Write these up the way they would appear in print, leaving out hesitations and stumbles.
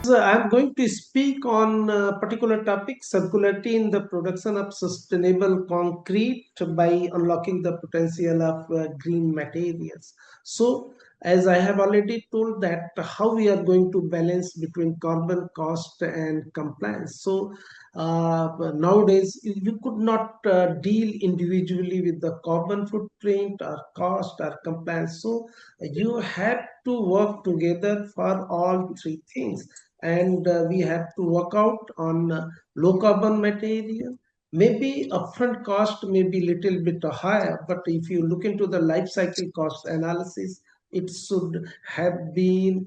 So I'm going to speak on a particular topic, circularity in the production of sustainable concrete by unlocking the potential of green materials. So, as I have already told that how we are going to balance between carbon cost and compliance. So, nowadays you could not deal individually with the carbon footprint or cost or compliance. So, you have to work together for all three things, and we have to work out on low carbon material. Maybe upfront cost may be little bit higher, but if you look into the life cycle cost analysis, it should have been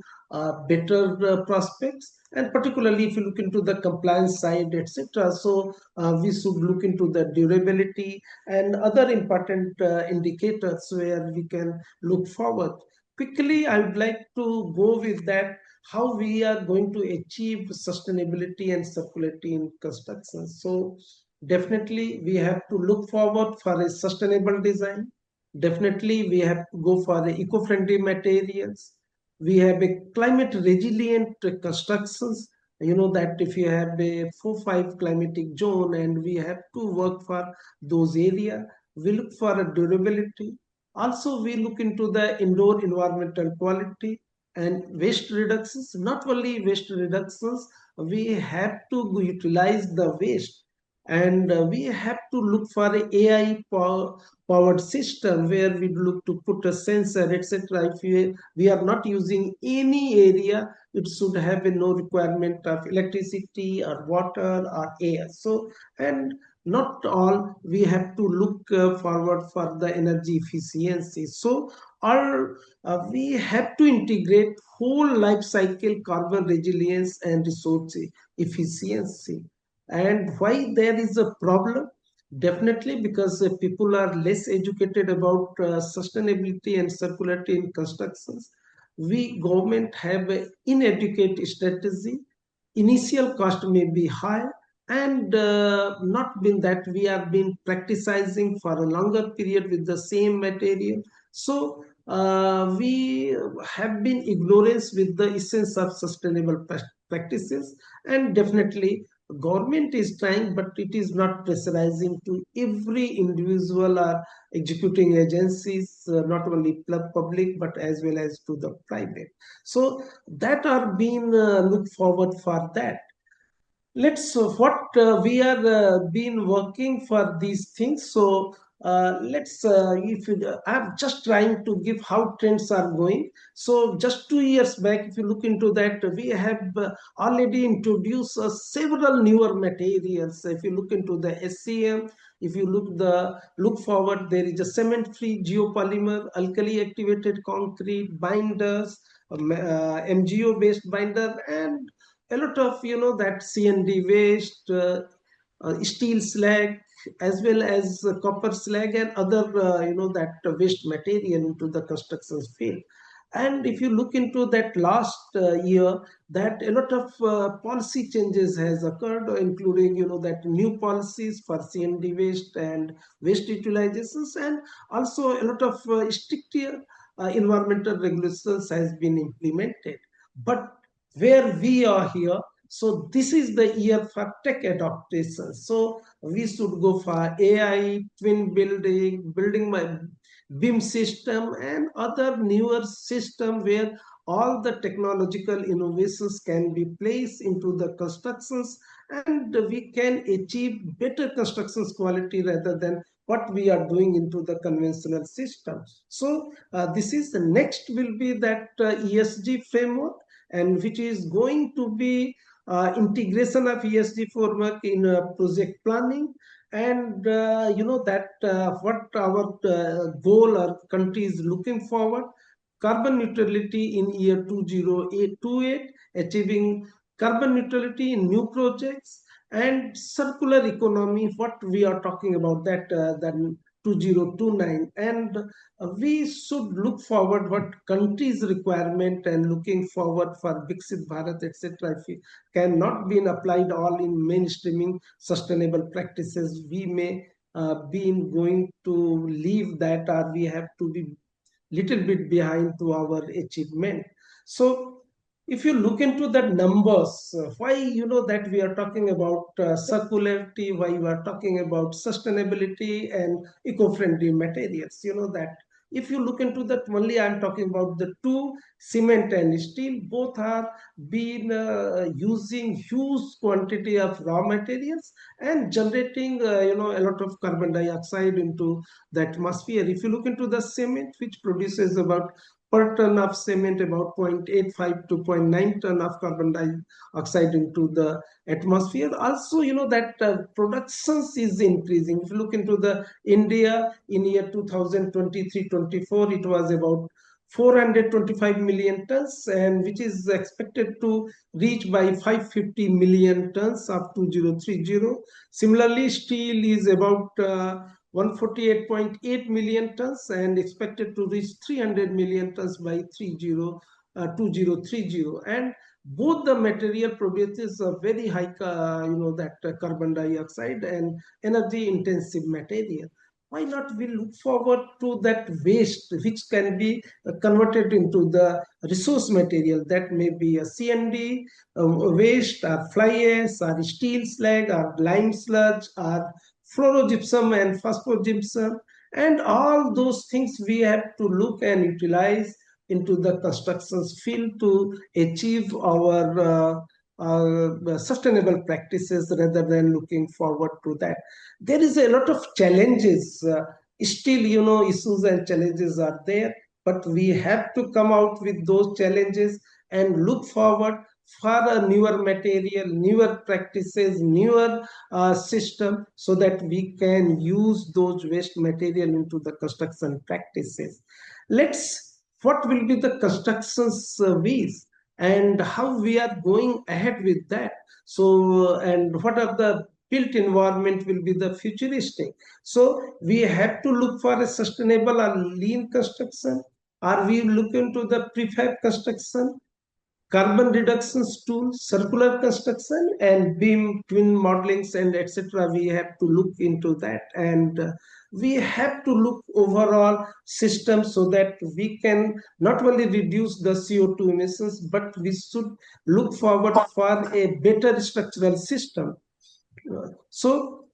better prospects, and particularly if you look into the compliance side, etc. So we should look into the durability and other important indicators where we can look forward. Quickly, I would like to go with that, how we are going to achieve sustainability and circularity in construction. So definitely we have to look forward for a sustainable design. Definitely we have to go for the eco-friendly materials. We have a climate resilient constructions. You know that if you have a 4-5 climatic zone, and we have to work for those area, we look for a durability. Also, we look into the indoor environmental quality and waste reductions. Not only waste reductions, we have to utilize the waste, and we have to look for a AI powered system where we look to put a sensor, etc. If we are not using any area, it should have a no requirement of electricity or water or air. So, and not all, we have to look forward for the energy efficiency. So or we have to integrate whole life cycle carbon resilience and resource efficiency. And why there is a problem? Definitely because people are less educated about sustainability and circularity in constructions. We government have an inadequate strategy. Initial cost may be high, and not been that we have been practicing for a longer period with the same material. So we have been ignorance with the essence of sustainable practices. And definitely government is trying, but it is not pressurizing to every individual or executing agencies, not only public but as well as to the private. So that are being look forward for that. Let's what we are been working for these things. So let's if you, I'm just trying to give how trends are going. So just 2 years back, if you look into that, we have already introduced several newer materials. If you look into the SCM, if you look forward, there is a cement free geopolymer, alkali activated concrete binders, MGO based binder, and a lot of that CND waste, steel slag, as well as copper slag and other that waste material into the construction field. And if you look into that last year, that a lot of policy changes has occurred, including that new policies for CND waste and waste utilizations, and also a lot of stricter environmental regulations has been implemented. But where we are here, so this is the year for tech adaptation. So we should go for AI, twin building my BIM system and other newer system where all the technological innovations can be placed into the constructions, and we can achieve better constructions quality rather than what we are doing into the conventional system. So this is the next will be that ESG framework, and which is going to be integration of ESG framework in project planning. And that what our goal our country is looking forward, carbon neutrality in year 2028, achieving carbon neutrality in new projects, and circular economy, what we are talking about that, then 2029. And we should look forward what country's requirement and looking forward for Viksit Bharat, etc. If we cannot be applied all in mainstreaming sustainable practices, we may be going to leave that, or we have to be little bit behind to our achievement. So if you look into the numbers, why that we are talking about circularity, why we are talking about sustainability and eco-friendly materials, that if you look into that, only I'm talking about the two, cement and steel, both are been using huge quantity of raw materials and generating a lot of carbon dioxide into the atmosphere. If you look into the cement, which produces about per ton of cement about 0.85 to zero point 0.9 ton of carbon dioxide into the atmosphere. Also, that production is increasing. If you look into the India in year 2023-24, it was about 425 million tons, and which is expected to reach by 550 million tons of 2030. Similarly, steel is about 148.8 million tons and expected to reach 300 million tons by 2030. And both the material produces a very high that carbon dioxide and energy intensive material. Why not we look forward to that waste which can be converted into the resource material, that may be a CND waste, or fly ash, or steel slag, or lime sludge, or fluorogypsum and phosphogypsum, and all those things we have to look and utilize into the constructions field to achieve our sustainable practices rather than looking forward to that. There is a lot of challenges. Still, issues and challenges are there, but we have to come out with those challenges and look forward for a newer material, newer practices, newer system, so that we can use those waste material into the construction practices. What will be the constructions ways and how we are going ahead with that? So, and what are the built environment will be the futuristic? So we have to look for a sustainable or lean construction. Are we look into the prefab construction, carbon reductions tools, circular construction, and beam twin modelings, and etc. We have to look into that, and we have to look overall system so that we can not only reduce the CO2 emissions, but we should look forward for a better structural system. So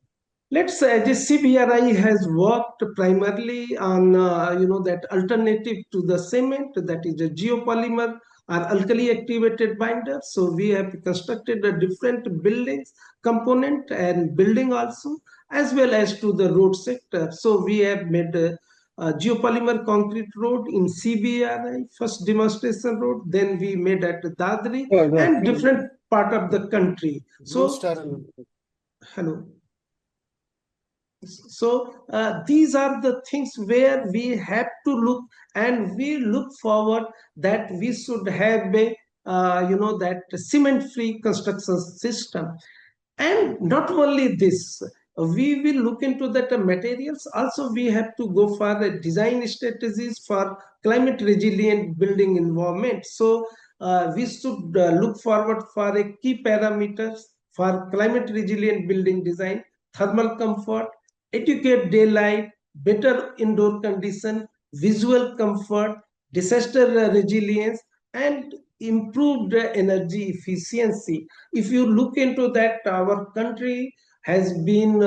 let's say the CBRI has worked primarily on that alternative to the cement, that is a geopolymer or alkali activated binder. So we have constructed a different buildings component and building also, as well as to the road sector. So we have made a geopolymer concrete road in CBRI, first demonstration road, then we made at Dadri and different part of the country. So hello. So these are the things where we have to look, and we look forward that we should have a that cement free construction system. And not only this, we will look into that materials. Also, we have to go for the design strategies for climate resilient building environment. So we should look forward for a key parameters for climate resilient building design: thermal comfort, adequate daylight, better indoor condition, visual comfort, disaster resilience, and improved energy efficiency. If you look into that, our country has been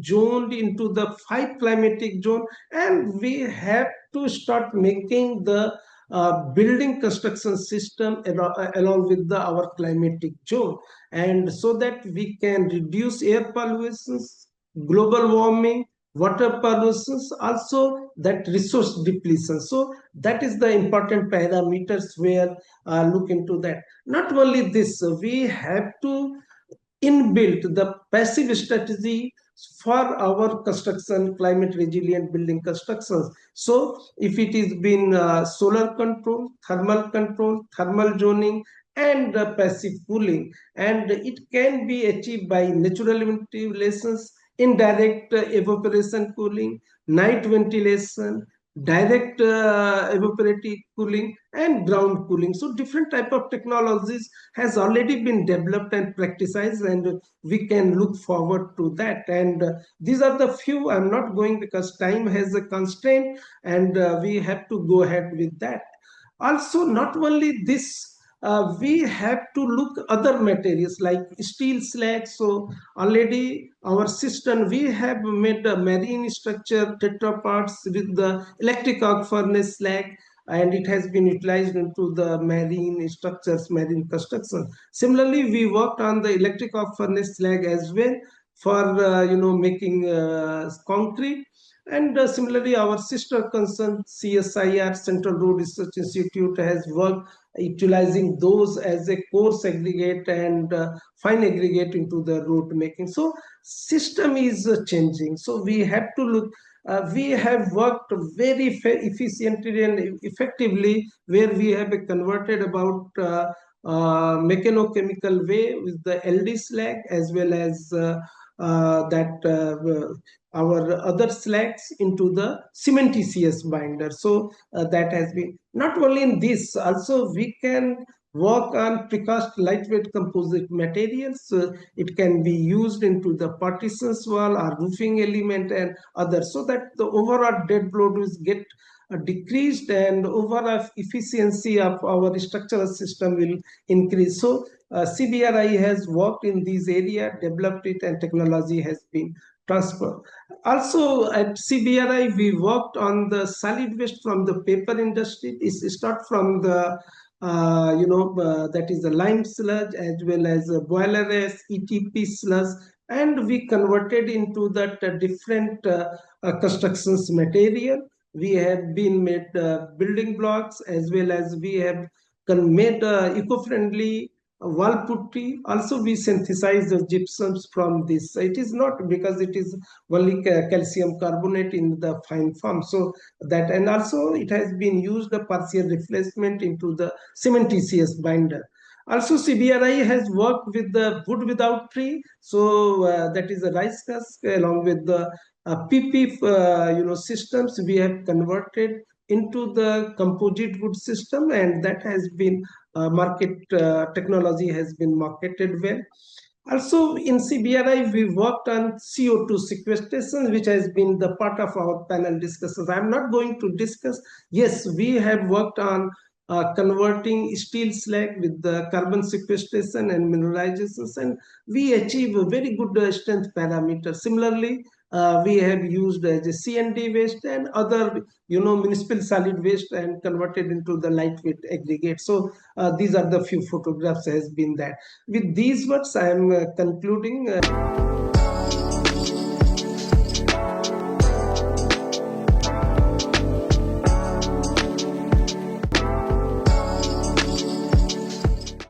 zoned into the 5 climatic zone, and we have to start making the building construction system along with our climatic zone, and so that we can reduce air pollution, global warming, water pollutions, also that resource depletion. So that is the important parameters where look into that. Not only this, we have to inbuilt the passive strategy for our construction, climate resilient building constructions. So if it is been solar control, thermal zoning, and passive cooling, and it can be achieved by natural ventilations, indirect evaporation cooling, night ventilation, direct evaporative cooling, and ground cooling. So different type of technologies has already been developed and practiced, and we can look forward to that. And these are the few. I'm not going because time has a constraint, and we have to go ahead with that. Also, not only this, we have to look other materials like steel slag. So already our system, we have made a marine structure tetraparts with the electric arc furnace slag, and it has been utilized into the marine structures, marine construction. Similarly, we worked on the electric arc furnace slag as well for making concrete. And similarly, our sister concern CSIR, Central Road Research Institute, has worked utilizing those as a coarse aggregate and fine aggregate into the road making. So system is changing. So we have to look. We have worked very efficiently and effectively, where we have converted about mechanochemical way with the LD slag, as well as that our other slags into the cementitious binder. So that has been not only in this, also we can work on precast lightweight composite materials. It can be used into the partitions wall or roofing element and others, so that the overall dead load is get decreased and overall efficiency of our structural system will increase. So CBRI has worked in this area, developed it, and technology has been transferred. Also at CBRI, we worked on the solid waste from the paper industry. It start from the that is the lime sludge, as well as boiler ash, ETP sludge, and we converted into that different constructions material. We have been made building blocks, as well as we have made eco-friendly wall putty. Also we synthesize the gypsums from this. It is not because it is only calcium carbonate in the fine form. So that, and also it has been used a partial replacement into the cementitious binder. Also CBRI has worked with the wood without tree. So that is a rice husk, along with the PP systems we have converted into the composite wood system, and that has been market technology has been marketed well. Also in CBRI, we worked on CO2 sequestration, which has been the part of our panel discussions. I'm not going to discuss. Yes, we have worked on converting steel slag with the carbon sequestration and mineralizations, and we achieve a very good strength parameter. Similarly, we have used as a CND waste and other municipal solid waste and converted into the lightweight aggregate. So these are the few photographs has been that. With these words, I am concluding.